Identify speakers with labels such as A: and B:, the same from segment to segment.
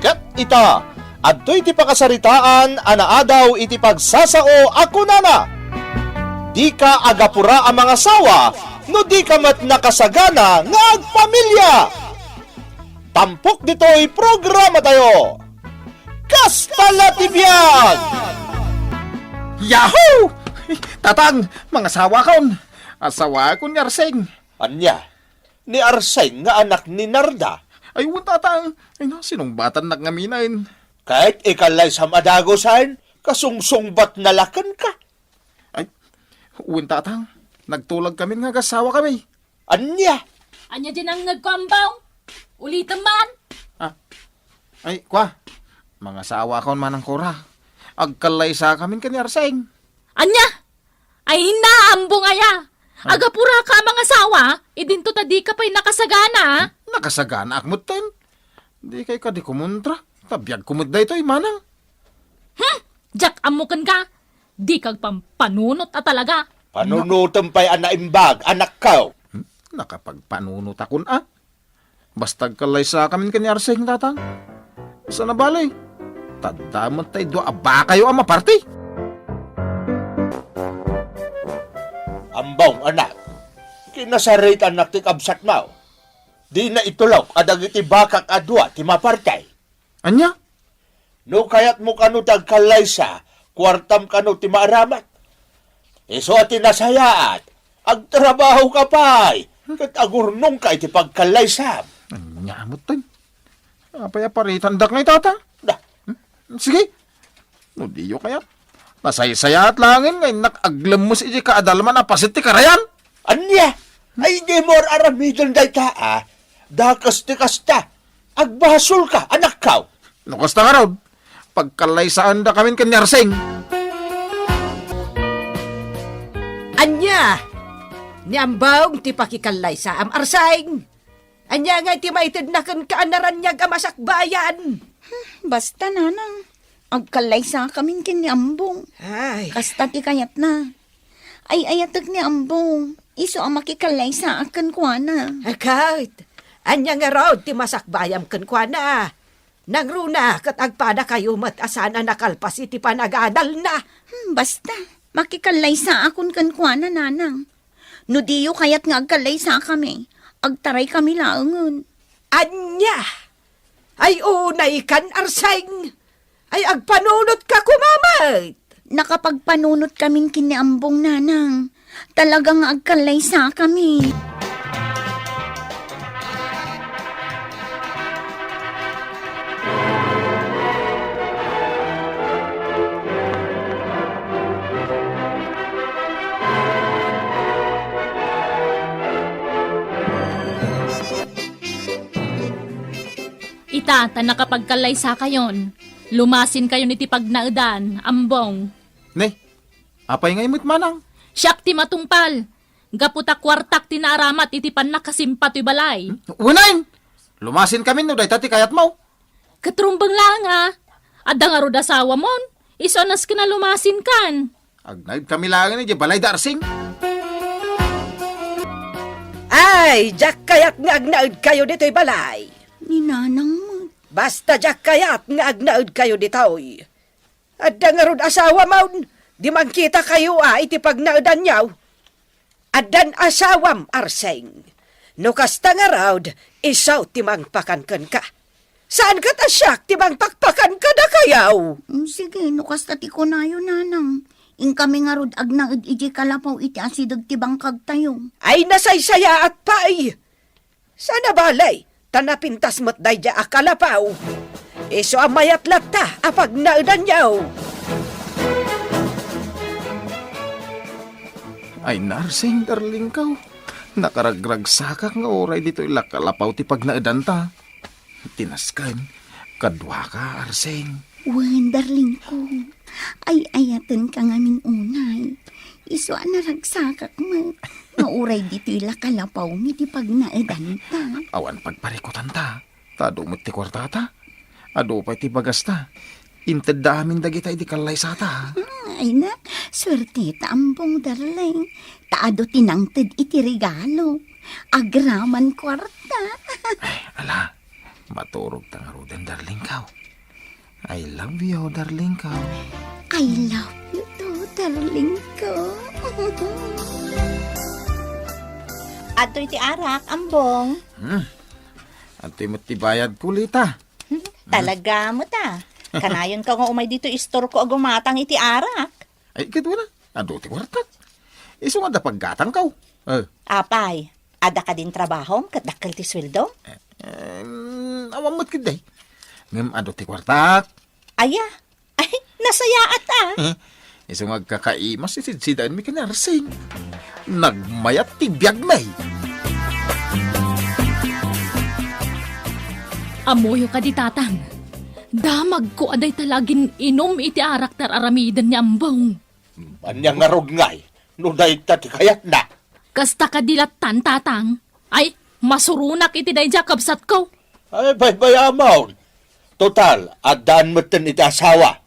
A: Ket ita, adtoy iti pakasaritaan, anaadaw iti pagsasao ako nana. Di ka agapura ang mga sawa, no di ka mat nakasagana nga agpamilya. Tampok dito'y programa tayo. Kastala Tibiyag!
B: Yahoo! Tatang, mga sawa kon. Asawa kon ni Arseng.
A: Anya, ni Arseng nga anak ni Narda.
B: Ay, tatang. Ay na, sinumbatan nagngaminain.
A: Kahit ikalay sa madagosan, kasungsungbat na lakan ka.
B: Ay, tatang. Nagtulag kami nga gasawa kami.
A: Anya?
C: Anya din ang nagkambaw? Ulitan man?
B: Ay, kwa. Mga sawa kon manang kura. Agkalay sa kami kani Arseng.
C: Anya? Ay hinaambong aya. Agapura ka mga sawa, idinto tadi ka pa'y nakasagana.
B: Nakasagana akmot ten. Di kay ka di kumuntra. Tabiyag kumot da ito, manang.
C: Jack amukan ka. Di kag pampanunot talaga.
A: Panunutan pa'y anaimbag, anak ka.
B: Nakapagpanunot akon Basta kalay sa kami kani Arseng, tatang. Sa nabalay. Tadamot tayo doa ba kayo ang maparty?
A: Ambong anak, kinasarit anak ti kabsat mo. Di na itulok adag iti bakak adwa ti mapartay.
B: Anya?
A: No kayat mo kanu tagkalaysa, kwartam kanu ti maaramat. Iso ati nasayaat, agtrabaho ka pa'y, kat agurnong ka iti pagkalaysa.
B: Anya mo tayo? Apaya paritan dak ngay tata?
A: Da,
B: Sige. No diyo kaya. Masay-saya at langin ngay nakaglam mo si iji kaadalman na pasit ti karayan.
A: anya, ay di mo aramidon day ta dakas ti kasta, agbasol ka, anak ka.
B: No kasta nga raw. Pagkalay saan da kami kanyarseng.
D: Anya! Niambawng ti pakikalay sa Arseng. Anya nga ti maitid na kan kaanaranyag amasakbayan.
E: Basta nanang, agkalay sa kamin kiniambong.
D: Ay,
E: Kasta ti kayat na. Ay ayatag ni ambong. Iso ang makikalay sa akan kwa na.
D: kahit. Anya nga raw ti masakbayam kan kwa na. Nagruna kat agpada kayo mat asana nakalpas iti panagadal na.
E: Basta, makikalay sa akon kan kwa na nanang. No diyo kayat nga agkalay sa kami. Agtaray kami laangon.
D: Anya! Ay unay kan Arseng. Ay agpanunot ka kumamay.
E: Nakapagpanunot kaming kiniambong nanang. Talagang agkalay sa kami.
C: Ita, ta nakapagkalay sa kayon. Lumasin kayo ni tipagnaedan, ambong.
B: Ne, apay ngay mo't manang.
C: Siyak ti matungpal. Gaputa kwartak ti naaramat iti panakasimpat balay.
B: Unayin! Lumasin kami no, day tati kayat mo.
C: Katrumbang lang Adda nga rod asawa mon. Isonas ka na lumasin kan.
B: Agnaib kami lang ni balay da Arseng.
D: Ay, jak kayat nga agnaud kayo dito'y balay.
E: Ni nanang mo.
D: Basta jak kayat nga agnaud kayo dito'y. Adda nga rod asawa maun. Di man kita kayo iti pagnaudan yaw. Addan asawam Arseng. No kasta nga raw, isaw timang pakankan ka. Saan ka tasyak timang pakpakan ka na kayaw?
E: Sige, no kasta ti ko na yun nanang. In kami nga rod agnaid iji kalapaw iti asidag ti bangkag tayo.
D: Ay nasaysaya at pay. Sana balay, tanapintas mo't dayja akalapaw. Iso amayat lata apag naudan yaw.
B: Ay narseng, darling kaw. Nakaragrag sakak nga oray dito ilakalapaw ti pagnaedan ta. Tinaskan, kadwa ka, Arseng.
E: Wen, darling ko. Ay ayatan ka nga min unay. Iso anaragsakak mo. Mauray dito ilakalapaw mi ti pagnaedan ta.
B: Awan pagparikutan ta. Tado mo ti kwartata. Ado pa ti bagasta. Inted da amin dagita iti kalay sa ta.
E: Ay na, swerte ta ambong darling. Taado tinangted iti regalo. Agraman kwarta.
B: Ay, ala. Maturog ta nga Rodan, darling kaw. I love you, darling kaw.
E: I love you too, darling ko.
F: Ato iti arak, ambong.
B: At tibayad ko lita.
F: Talaga mo ta. Kanayon ka nga umay dito istor ko agumatang iti arak.
B: Ay, kadwa na. Ado ti wartat. Iso nga da paggatang kaw.
F: Apay, ada ka din trabaho, kadakkel ti sweldo?
B: Awang mo't kiday. Ngam ado ti wartat.
F: Aya, ay, nasayaat ah.
B: Iso nga kakaimas isidsidaan mi kanarsing. Nagmayat ti biyag may.
C: Amoyo ka di tatang. Damag ko aday talagin inom iti arak tar aramidan ni ambong.
A: Anyang nga rod ngay, no day tati kayat na.
C: Kasta ka dilatan tatang. Ay, masurunak iti day jakabsat ko.
A: Ay, bay amaw. Total, adan mo iti asawa.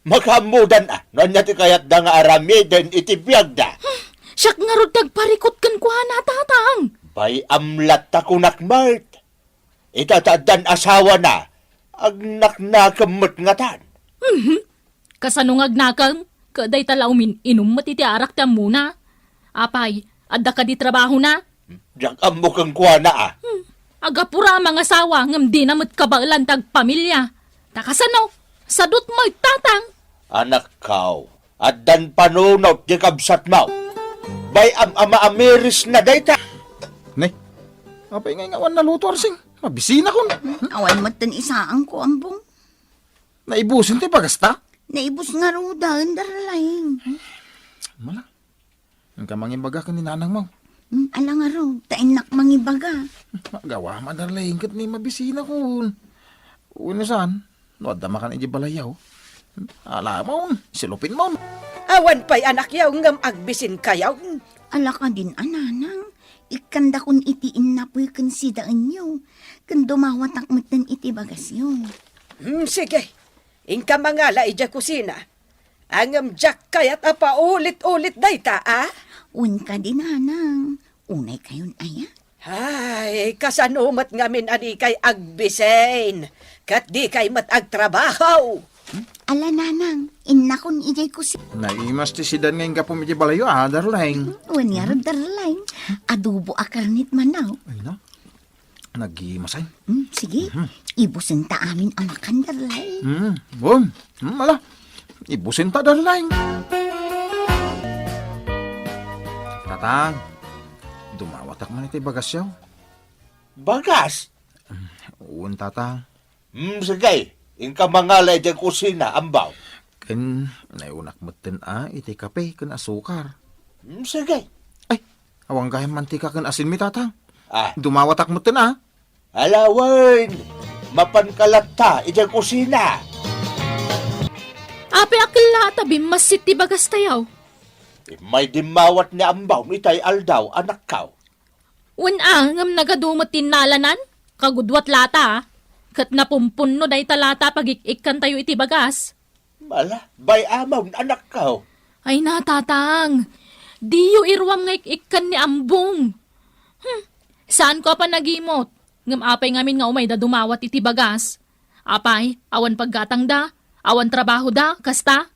A: Makamudan no niya ti kayat da nga aramidan iti biyag da.
C: Siyak nga rod tagparikot kan kuha na tatang.
A: Bay amlat ta kunakmart. Itatadan asawa na, agnaknakamot nga tan.
C: Kasano nga agnakam, kaday talawmin inom matiti arak tam muna. Apay, adda ka di trabaho na.
A: Diyak amo kang kuha na
C: Agapura mga asawa ngam di namot kabailan tag pamilya. Takasano, sadot mo tatang.
A: Anak kaw, adan panunot di kabsat mo. Bay ama amiris na dayta.
B: Nay, apay ngay ngawan na luto arsing. Mabisina ko.
E: Awan mo tan isaan ko, ambong.
B: Naibusin ti pagasta.
E: Naibos nga Rodan, darling.
B: Mala. Ang kamangin baga ka ni nanang mo.
E: Alang nga raw, tainak mangibaga.
B: Magawa madarlaing kat ni mabisina ko. Una saan? No, adama ka na iji balayaw. Ala mo, silupin mo.
D: Awan pa'y anak yaw ngam agbisin kayaw.
E: Ala ka din, ananang. Ikanda kun itiin na po'y kansidaan nyo. Kan dumawatak mo tan iti bagas yun.
D: Sige, ingka mga laidya kusina. Angam jak kayat apa ulit-ulit dayta,
E: Un ka din, anang. Unay kayon aya.
D: Ay, kasanumat ngamin ani kay agbisin. Kat di kay mat agtrabaho.
E: Ala, nanang. Inna kun ijay kusi.
B: Naimas ti sidan ngayon ka pumiti balayo, darlaing.
E: Wanyar, darling. Adobo akarnit manaw.
B: Ay na, nag-imasay.
E: Sige, ibusin ta amin amakan, darling.
B: Mala, ibusin ta darlaing. Tatang, dumawatak man iti bagas yaw.
A: Bagas?
B: Uwan tatang.
A: Sige, ingka mga laidya kusina, ambaw.
B: Kan, naiunak matin iti kape, kan asukar.
A: Sige.
B: Ay, awang gaya mantika kan asin mi tatang.
A: Ah,
B: Dumawatak matin
A: alawan, mapankalata, ijang kusina.
C: Ape akila tabi masit ti bagas tayaw.
A: May dimawat ni ambaw, itay aldaw, anak kaw.
C: Ngam nagadumot tinalanan, kagudwat lata. Kat napumpun no day talata pagikikkan tayo iti bagas.
A: Mala, bay amaw, anak kaw.
C: Ay natatang, diyo irwam nga ikikkan ni ambong. Saan ko pa nagimot? Ngam apay ngamin nga umay da dumawat iti bagas. Apay, awan paggatang da, awan trabaho da, kasta.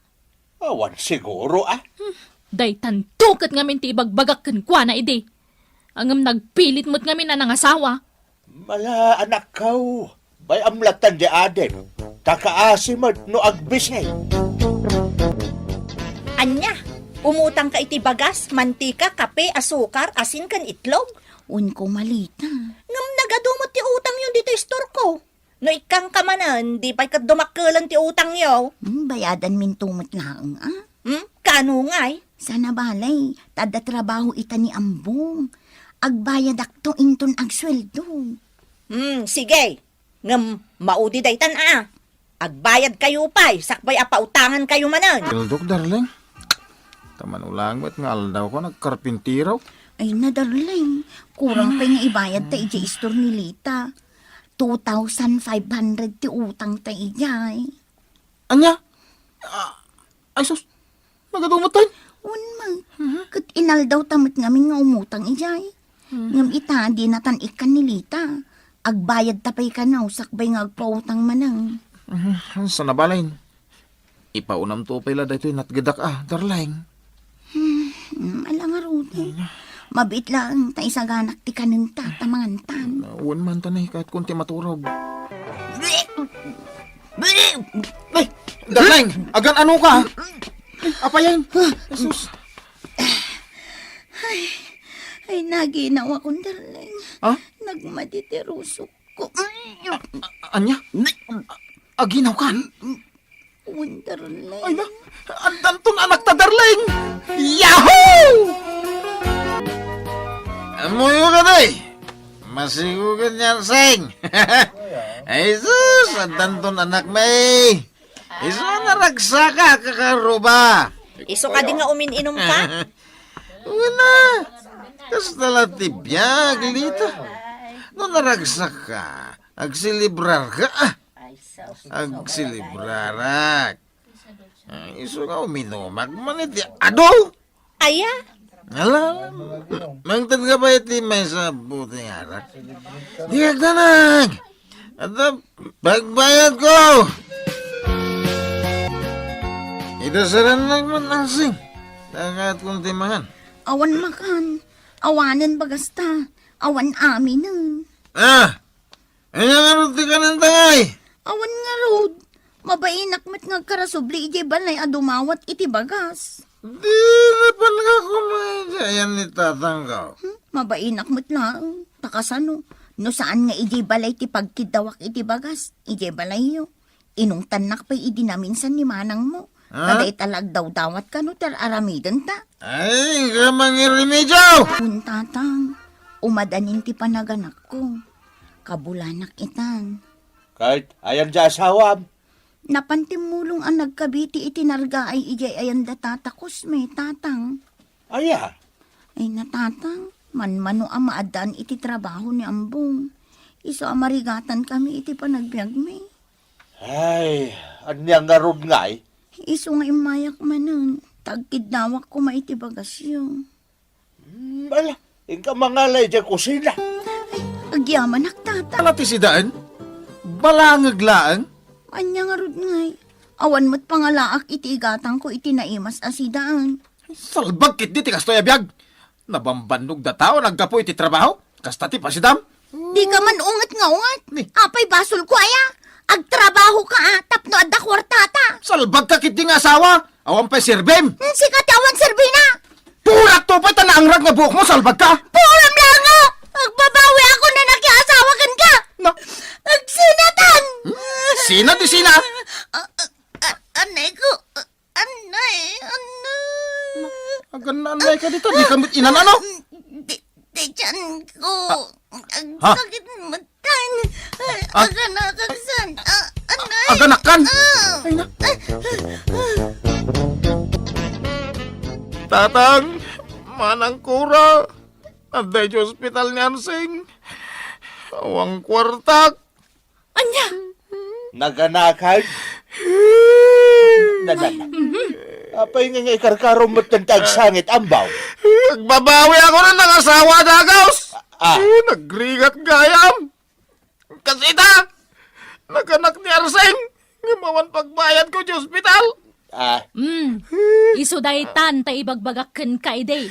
A: Awan siguro
C: Day tantukat ngamin ti ibagbagak kan kwa na ide. Angam nagpilit mo't ngamin na nangasawa.
A: Mala, anak kaw. Bay amlatan di aden. Takaasimad no agbisay.
F: Anya, umutang ka iti bagas, mantika, kape, asukar, asin kan itlog.
E: Un ko malita.
F: Ngam nagadumot ti utang yun dito istor ko. No ikang kamanan, di pa'y kadumakkelan ti utang yaw.
E: Bayadan min tumot lang,
F: Kano nga'y?
E: Sana balay, tada trabaho ita ni ambong. Agbayad akto inton agsweldo.
F: Sige. Ngam, maudi daytan Agbayad kayo pa'y, sakbay apautangan kayo manan.
B: Kildok, darling. Taman ulang ba't nga aldaw ko nagkarpintiraw?
E: Ay na, darling. Kurang pa nga ibayad ta ija istor ni Lita. 2,500 ti utang ta ijay.
B: Anya? Ay sus, nagadumot tayo.
E: Unmang, kat inaldaw tamit ngamin nga umutang ijay. Ngam ita, di natan ikan ni Lita. Agbayad tapay ka na, sakbay nga agpautang manang.
B: Sa nabalain. Ipaunam to pala dito natgadak darling.
E: Alang nga Rudy. Mabit lang, ta isaganak ti kanin tamangan tan.
B: Uwan man tanay kahit kunti maturog. Ay, darling, agan ano ka? Apa yan? Jesus.
E: Ay, naginaw akong darling.
B: Ha?
E: Nagmaditiruso ko.
B: Anya? Aginaw ka?
E: Darling.
B: Ay na, andan tong anak ta, darling! Yahoo! Amoy ka day! Masigugan niyan, sing! Ay sus, andan tong anak may! Iso naragsaka kakaruba!
F: Iso ka din nga umininom ka?
B: Wala! Kastala tibiyag, lita. No naragsak ka, agsilibrar ka Agsilibrarak. Iso nga uminumag maniti. Ado!
F: Aya?
B: Ala, mangtad ka ba iti may sa buting arak? Di kagdanag! At pagbayad ko! Idasaran lang man nasing. Dagat kong timangan.
E: Awan makan. Awanan bagasta. Awan amin.
B: Ano nga rin ka ng tangay?
E: Awan nga Rod. Mabainak mat nga karasubli iti balay adumawat iti bagas.
B: Di na pala ka kumain ni tatanggaw.
E: Mabainak mat lang. Takasano. No saan nga iti balay ti pagkidawak iti bagas. Iti balay yo. Inong tanak pa iti naminsan ni manang mo. Kaday talag daw dawat ka no tar aramidan ta.
B: Ay, ka mangiremedyo!
E: Tatang, umadanin ti panaganak ko. Kabulanak itang.
A: Kahit ayan dyan asawam.
E: Napantimulong ang nagkabiti itinarga ay ijay ayan da tatakos may tatang.
A: Aya.
E: Ay natatang, manmano ang maadaan iti trabaho ni Ambong. Iso amarigatan kami iti panagbiag may.
A: Ay, anyang narod nga eh.
E: Iso nga imayak manan, tagkidnawak ko maiti bagasyo.
A: Ala, ika mga lay dyan kusina.
E: Agyaman nagtata.
B: Alati si Daan? Balangaglaan?
E: Anya nga rod ngay. Awan mo't pangalaak iti igatang ko iti naimas asidaan.
B: Salbag kit di ti kastoy abiyag. Nabambanog da tao, naggapo iti trabaho. Kasta ti pasidam.
E: Di ka man ungat nga ungat.
B: Ni.
E: Apay basol ko aya. Agtrabaho ka tapno adda kwartata.
B: Salbag ka kit di nga asawa. Awan pa sirbem.
E: Si katawan serbina.
B: Purak to pa tanaangrag nga buhok mo, salbag ka.
E: Puram lang nga. Agbabawi ako na nakiasawa kan ka.
B: Na,
E: Agsinatan.
B: sina di sina?
E: Anay ko. Anay.
B: Agan nanay ka dito, di ka inanano.
E: Di dyan ko. Ang
B: Ha?
E: sakit matan. Aga nakaksan. Anay.
B: Aganakan. Ay na. Tatang, manang kura. Anday di hospital ni Ansing. Awang kwartak.
C: Anya?
A: Naganakag. Nanana. Apay nga ikarkarom mo't ng tagsangit ambaw.
B: Nagbabawi ako na ng asawa, Dagaws.
A: Ah.
B: Nagrigat gayam. Kasi naganak ni Arseng. Ngayon pagbayad ko sa hospital.
C: Iso daytan ta ibagbagakken ka ide.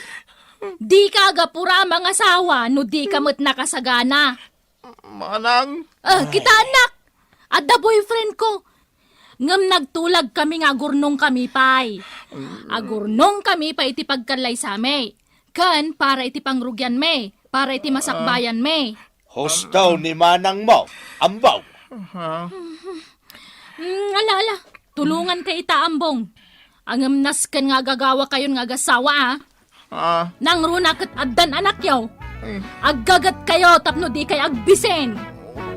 C: Di ka agapura mga asawa no di ka mo't nakasagana.
B: Manang.
C: Kita anak. At the boyfriend ko. Ngam nagtulag kami nga agurnong kami pay. Agurnong kami pa iti pagkalay sa me. Kan para iti pangrugyan me. Para iti masakbayan me.
A: Hostaw ni manang mo. Ambaw.
C: Ala. Tulungan kay itaambong. Angam nasken nga gagawa kayon nga gasawa Nang runakat addan anak yaw. Aggagat kayo tapno di kay agbisen.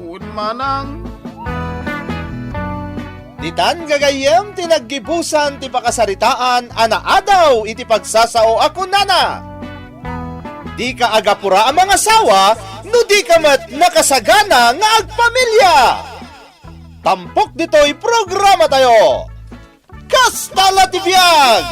B: Uun, manang.
A: Ditan gagayem tinaggibusan ti pakasaritaan anaadaw iti pagsasao ako nana. Di ka agapura ang mga sawa no di ka mat nakasagana nga agpamilya. Tampok dito'y programa tayo. Kasta la ti biag!